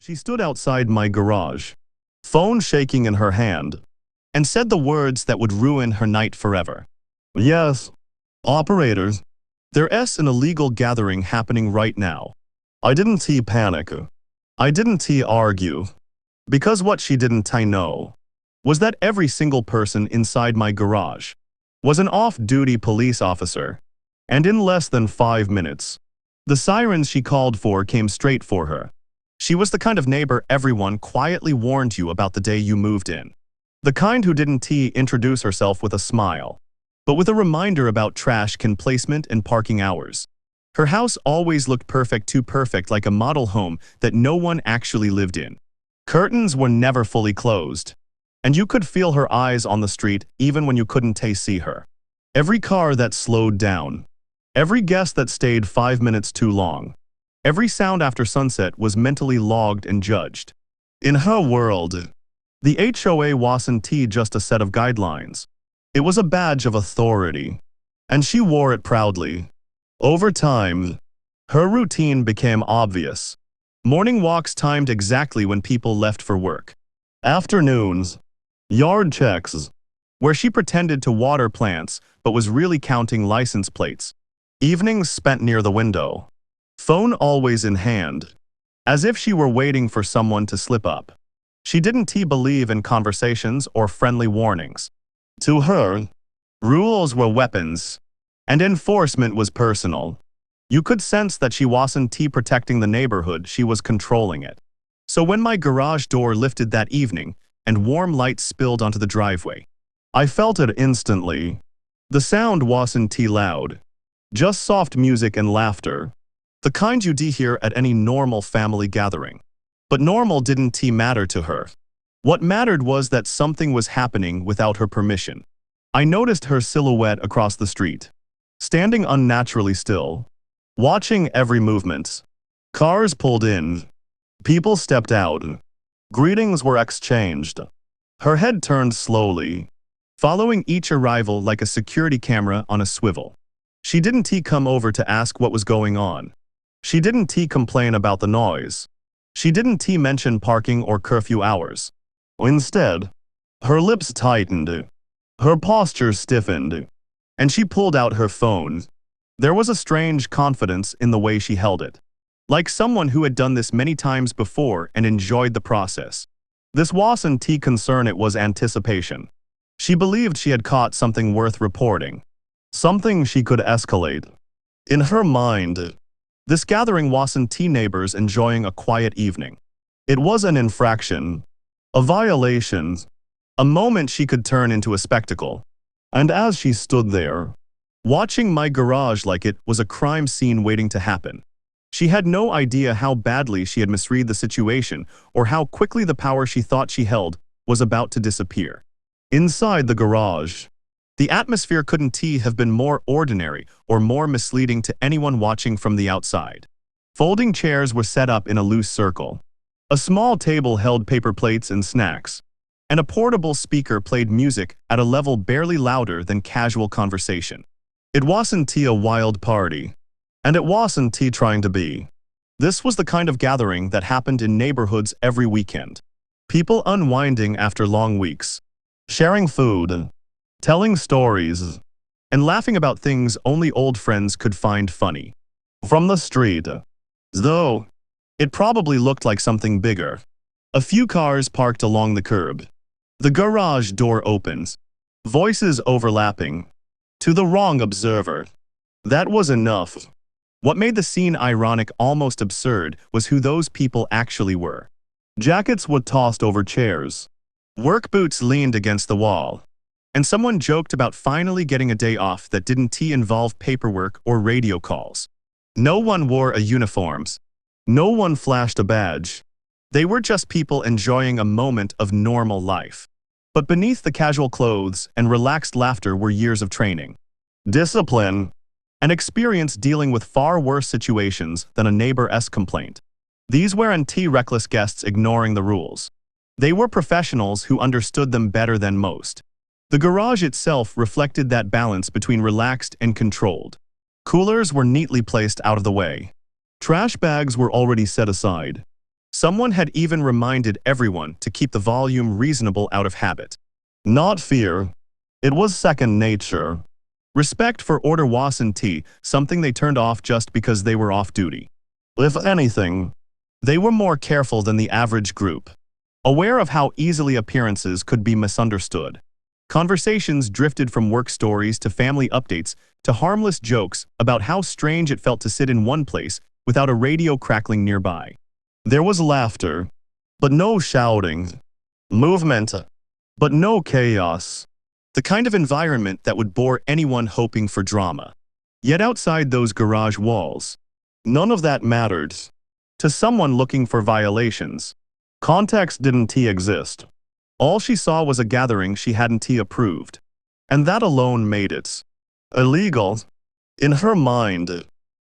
She stood outside my garage, phone shaking in her hand, and said the words that would ruin her night forever. Yes, operators. There's an illegal gathering happening right now. I didn't panic. I didn't argue. Because what she didn't know was that every single person inside my garage was an off-duty police officer. And in less than 5 minutes, the sirens she called for came straight for her. She was the kind of neighbor everyone quietly warned you about the day you moved in. The kind who didn't introduce herself with a smile, but with a reminder about trash can placement and parking hours. Her house always looked perfect, too perfect, like a model home that no one actually lived in. Curtains were never fully closed, and you could feel her eyes on the street even when you couldn't see her. Every car that slowed down, every guest that stayed 5 minutes too long, every sound after sunset was mentally logged and judged. In her world, the HOA wasn't just a set of guidelines. It was a badge of authority, and she wore it proudly. Over time, her routine became obvious. Morning walks timed exactly when people left for work. Afternoons, yard checks, where she pretended to water plants but was really counting license plates. Evenings spent near the window, phone always in hand, as if she were waiting for someone to slip up. She didn't believe in conversations or friendly warnings. To her, rules were weapons, and enforcement was personal. You could sense that she wasn't protecting the neighborhood, she was controlling it. So when my garage door lifted that evening and warm light spilled onto the driveway, I felt it instantly. The sound wasn't loud, just soft music and laughter, the kind you'd hear at any normal family gathering. But normal didn't matter to her. What mattered was that something was happening without her permission. I noticed her silhouette across the street, standing unnaturally still, watching every movement. Cars pulled in. People stepped out. Greetings were exchanged. Her head turned slowly, following each arrival like a security camera on a swivel. She didn't come over to ask what was going on. She didn't complain about the noise. She didn't mention parking or curfew hours. Instead, her lips tightened, her posture stiffened, and she pulled out her phone. There was a strange confidence in the way she held it, like someone who had done this many times before and enjoyed the process. This wasn't concern, it was anticipation. She believed she had caught something worth reporting, something she could escalate. In her mind, this gathering wasn't neighbors enjoying a quiet evening. It was an infraction, a violation, a moment she could turn into a spectacle. And as she stood there, watching my garage like it was a crime scene waiting to happen, she had no idea how badly she had misread the situation or how quickly the power she thought she held was about to disappear. Inside the garage, the atmosphere couldn't have been more ordinary or more misleading to anyone watching from the outside. Folding chairs were set up in a loose circle. A small table held paper plates and snacks, and a portable speaker played music at a level barely louder than casual conversation. It wasn't a wild party, and it wasn't trying to be. This was the kind of gathering that happened in neighborhoods every weekend. People unwinding after long weeks, sharing food, telling stories, and laughing about things only old friends could find funny. From the street, though, it probably looked like something bigger. A few cars parked along the curb. The garage door opens, voices overlapping. To the wrong observer, that was enough. What made the scene ironic, almost absurd, was who those people actually were. Jackets were tossed over chairs. Work boots leaned against the wall. And someone joked about finally getting a day off that didn't involve paperwork or radio calls. No one wore a uniforms. No one flashed a badge. They were just people enjoying a moment of normal life. But beneath the casual clothes and relaxed laughter were years of training, discipline, and experience dealing with far worse situations than a neighbor's complaint. These weren't reckless guests ignoring the rules. They were professionals who understood them better than most. The garage itself reflected that balance between relaxed and controlled. Coolers were neatly placed out of the way. Trash bags were already set aside. Someone had even reminded everyone to keep the volume reasonable out of habit. Not fear. It was second nature. Respect for order wasn't something they turned off just because they were off duty. If anything, they were more careful than the average group, aware of how easily appearances could be misunderstood. Conversations drifted from work stories to family updates to harmless jokes about how strange it felt to sit in one place without a radio crackling nearby. There was laughter, but no shouting. Movement, but no chaos. The kind of environment that would bore anyone hoping for drama. Yet outside those garage walls, none of that mattered. To someone looking for violations, context didn't exist. All she saw was a gathering she hadn't approved. And that alone made it illegal. In her mind,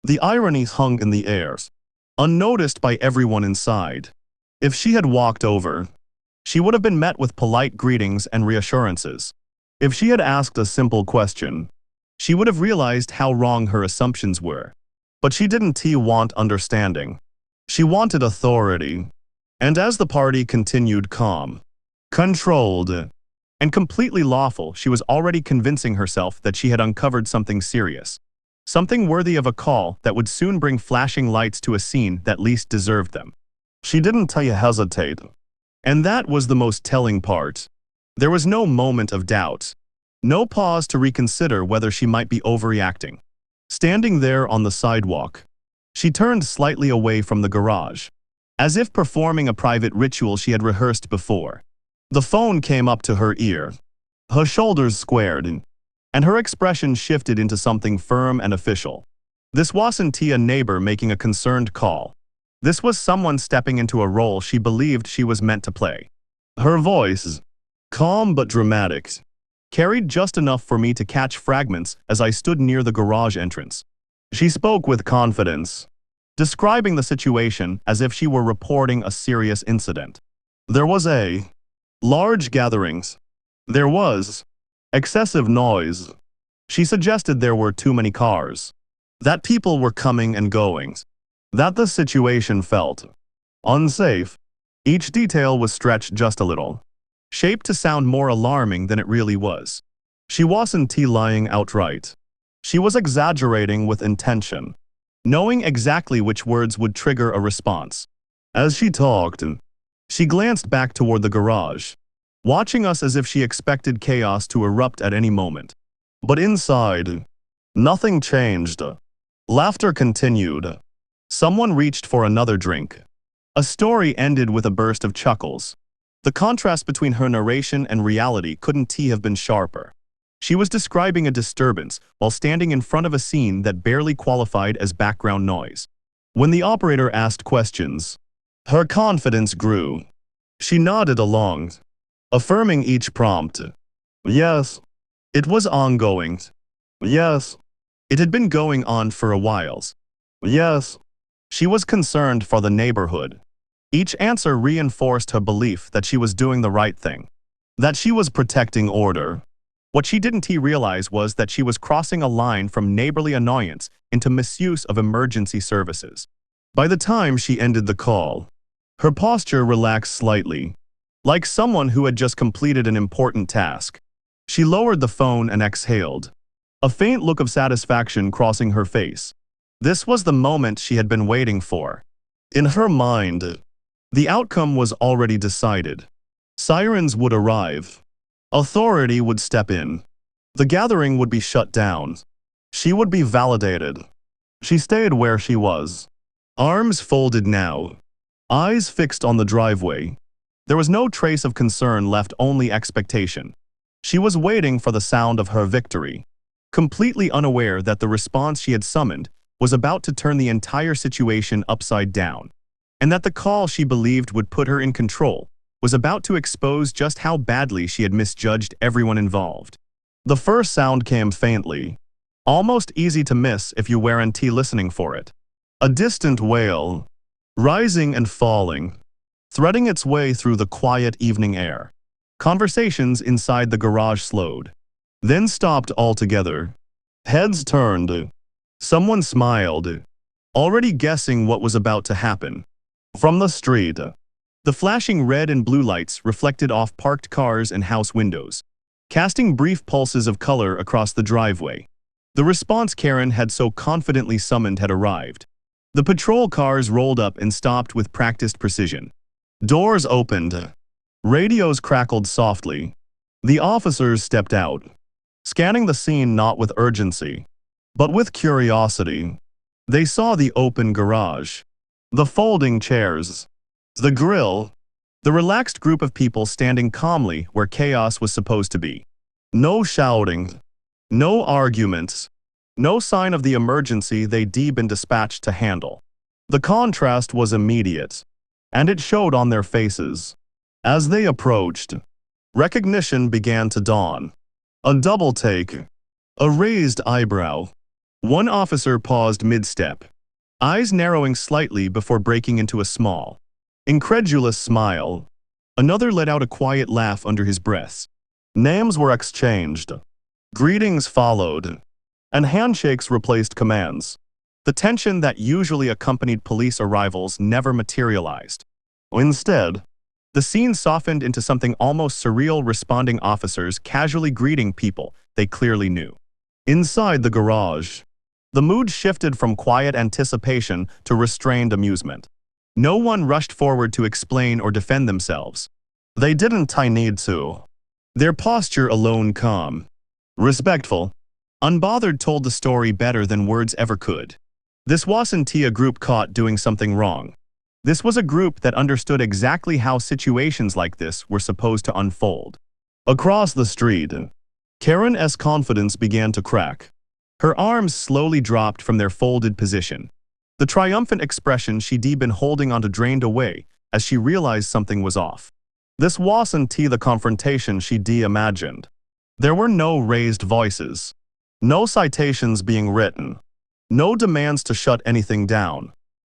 the irony hung in the air, unnoticed by everyone inside. If she had walked over, she would have been met with polite greetings and reassurances. If she had asked a simple question, she would have realized how wrong her assumptions were. But she didn't want understanding. She wanted authority. And as the party continued calm, controlled, and completely lawful, she was already convincing herself that she had uncovered something serious. Something worthy of a call that would soon bring flashing lights to a scene that least deserved them. She didn't hesitate. And that was the most telling part. There was no moment of doubt. No pause to reconsider whether she might be overreacting. Standing there on the sidewalk, she turned slightly away from the garage, as if performing a private ritual she had rehearsed before. The phone came up to her ear. Her shoulders squared, and her expression shifted into something firm and official. This wasn't a neighbor making a concerned call. This was someone stepping into a role she believed she was meant to play. Her voice, calm but dramatic, carried just enough for me to catch fragments as I stood near the garage entrance. She spoke with confidence, describing the situation as if she were reporting a serious incident. There was large gatherings. There was excessive noise. She suggested there were too many cars, that people were coming and going, that the situation felt unsafe. Each detail was stretched just a little, shaped to sound more alarming than it really was. She wasn't lying outright. She was exaggerating with intention, knowing exactly which words would trigger a response. As she talked, she glanced back toward the garage, watching us as if she expected chaos to erupt at any moment. But inside, nothing changed. Laughter continued. Someone reached for another drink. A story ended with a burst of chuckles. The contrast between her narration and reality couldn't have been sharper. She was describing a disturbance while standing in front of a scene that barely qualified as background noise. When the operator asked questions, her confidence grew. She nodded along, affirming each prompt. Yes, it was ongoing. Yes, it had been going on for a while. Yes, she was concerned for the neighborhood. Each answer reinforced her belief that she was doing the right thing, that she was protecting order. What she didn't realize was that she was crossing a line from neighborly annoyance into misuse of emergency services. By the time she ended the call, her posture relaxed slightly, like someone who had just completed an important task. She lowered the phone and exhaled, a faint look of satisfaction crossing her face. This was the moment she had been waiting for. In her mind, the outcome was already decided. Sirens would arrive. Authority would step in. The gathering would be shut down. She would be validated. She stayed where she was, arms folded now, eyes fixed on the driveway. There was no trace of concern left, only expectation. She was waiting for the sound of her victory, completely unaware that the response she had summoned was about to turn the entire situation upside down, and that the call she believed would put her in control was about to expose just how badly she had misjudged everyone involved. The first sound came faintly, almost easy to miss if you weren't listening for it. A distant wail, rising and falling, threading its way through the quiet evening air. Conversations inside the garage slowed, then stopped altogether. Heads turned. Someone smiled, already guessing what was about to happen. From the street, the flashing red and blue lights reflected off parked cars and house windows, casting brief pulses of color across the driveway. The response Karen had so confidently summoned had arrived. The patrol cars rolled up and stopped with practiced precision. Doors opened. Radios crackled softly. The officers stepped out, scanning the scene not with urgency, but with curiosity. They saw the open garage, the folding chairs, the grill, the relaxed group of people standing calmly where chaos was supposed to be. No shouting, no arguments, no sign of the emergency they'd been dispatched to handle. The contrast was immediate, and it showed on their faces. As they approached, recognition began to dawn. A double take, a raised eyebrow. One officer paused mid-step, eyes narrowing slightly before breaking into a small, incredulous smile. Another let out a quiet laugh under his breath. Names were exchanged. Greetings followed, and handshakes replaced commands. The tension that usually accompanied police arrivals never materialized. Instead, the scene softened into something almost surreal, responding officers casually greeting people they clearly knew. Inside the garage, the mood shifted from quiet anticipation to restrained amusement. No one rushed forward to explain or defend themselves. They didn't need to. Their posture alone calm, respectful, unbothered told the story better than words ever could. This wasn't a group caught doing something wrong. This was a group that understood exactly how situations like this were supposed to unfold. Across the street, Karen's confidence began to crack. Her arms slowly dropped from their folded position. The triumphant expression she'd been holding onto drained away as she realized something was off. This wasn't the confrontation she'd imagined. There were no raised voices, no citations being written, no demands to shut anything down.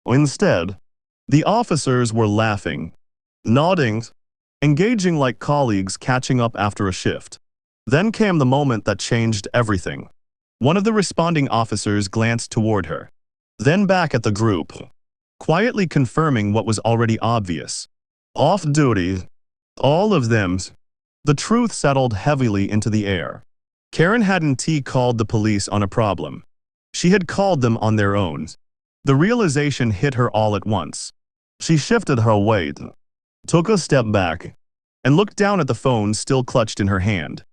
Instead, the officers were laughing, nodding, engaging like colleagues catching up after a shift. Then came the moment that changed everything. One of the responding officers glanced toward her, then back at the group, quietly confirming what was already obvious. Off duty. All of them. The truth settled heavily into the air. Karen hadn't called the police on a problem. She had called them on their own. The realization hit her all at once. She shifted her weight, took a step back, and looked down at the phone still clutched in her hand.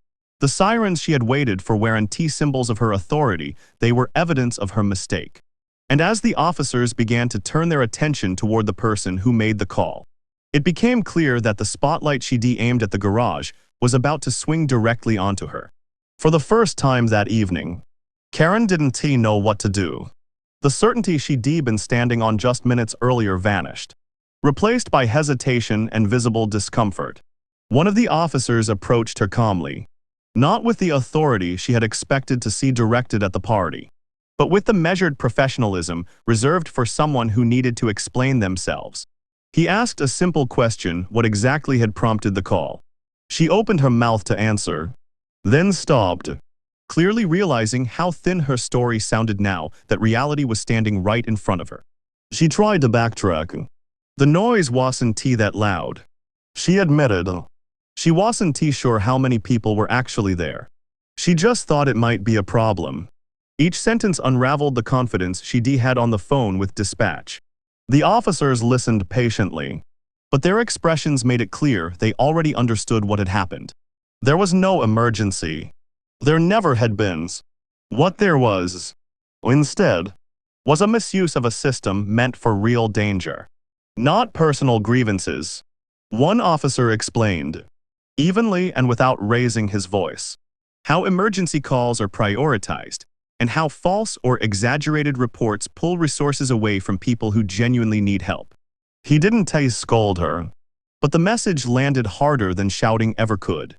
The sirens she had waited for weren't symbols of her authority, they were evidence of her mistake. And as the officers began to turn their attention toward the person who made the call, it became clear that the spotlight she'd aimed at the garage was about to swing directly onto her. For the first time that evening, Karen didn't know what to do. The certainty she'd been standing on just minutes earlier vanished, replaced by hesitation and visible discomfort. One of the officers approached her calmly, not with the authority she had expected to see directed at the party, but with the measured professionalism reserved for someone who needed to explain themselves. He asked a simple question: what exactly had prompted the call? She opened her mouth to answer, then stopped, clearly realizing how thin her story sounded now that reality was standing right in front of her. She tried to backtrack. The noise wasn't that loud. She admitted. She wasn't sure how many people were actually there. She just thought it might be a problem. Each sentence unraveled the confidence she'd had on the phone with dispatch. The officers listened patiently, but their expressions made it clear they already understood what had happened. There was no emergency. There never had been. What there was, instead, was a misuse of a system meant for real danger, not personal grievances. One officer explained, evenly and without raising his voice, how emergency calls are prioritized, and how false or exaggerated reports pull resources away from people who genuinely need help. He didn't scold her, but the message landed harder than shouting ever could.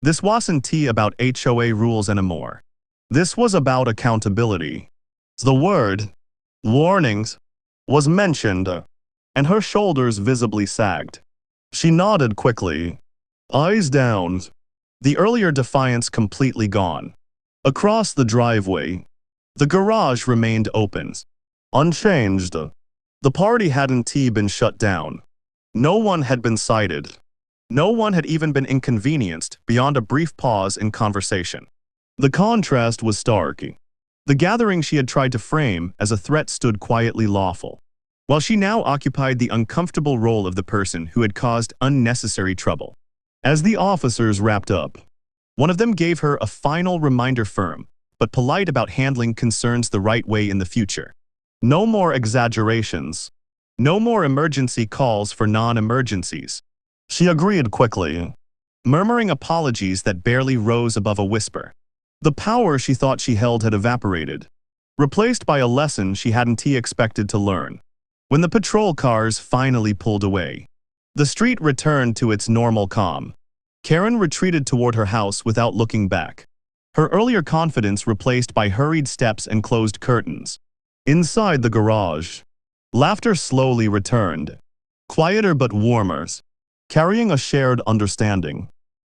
This wasn't about HOA rules anymore. This was about accountability. The word, warnings, was mentioned, and her shoulders visibly sagged. She nodded quickly, eyes down, the earlier defiance completely gone. Across the driveway, the garage remained open, unchanged. The party hadn't been shut down. No one had been cited. No one had even been inconvenienced beyond a brief pause in conversation. The contrast was stark. The gathering she had tried to frame as a threat stood quietly lawful, while she now occupied the uncomfortable role of the person who had caused unnecessary trouble. As the officers wrapped up, one of them gave her a final reminder, firm but polite, about handling concerns the right way in the future. No more exaggerations. No more emergency calls for non-emergencies. She agreed quickly, murmuring apologies that barely rose above a whisper. The power she thought she held had evaporated, replaced by a lesson she hadn't expected to learn. When the patrol cars finally pulled away, the street returned to its normal calm. Karen retreated toward her house without looking back, her earlier confidence replaced by hurried steps and closed curtains. Inside the garage, laughter slowly returned, quieter but warmer, carrying a shared understanding.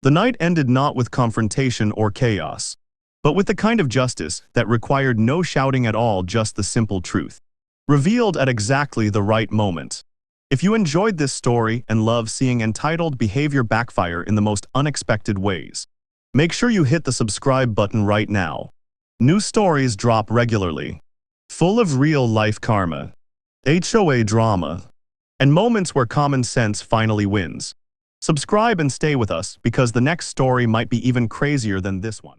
The night ended not with confrontation or chaos, but with the kind of justice that required no shouting at all, just the simple truth, revealed at exactly the right moment. If you enjoyed this story and love seeing entitled behavior backfire in the most unexpected ways, make sure you hit the subscribe button right now. New stories drop regularly, full of real-life karma, HOA drama, and moments where common sense finally wins. Subscribe and stay with us, because the next story might be even crazier than this one.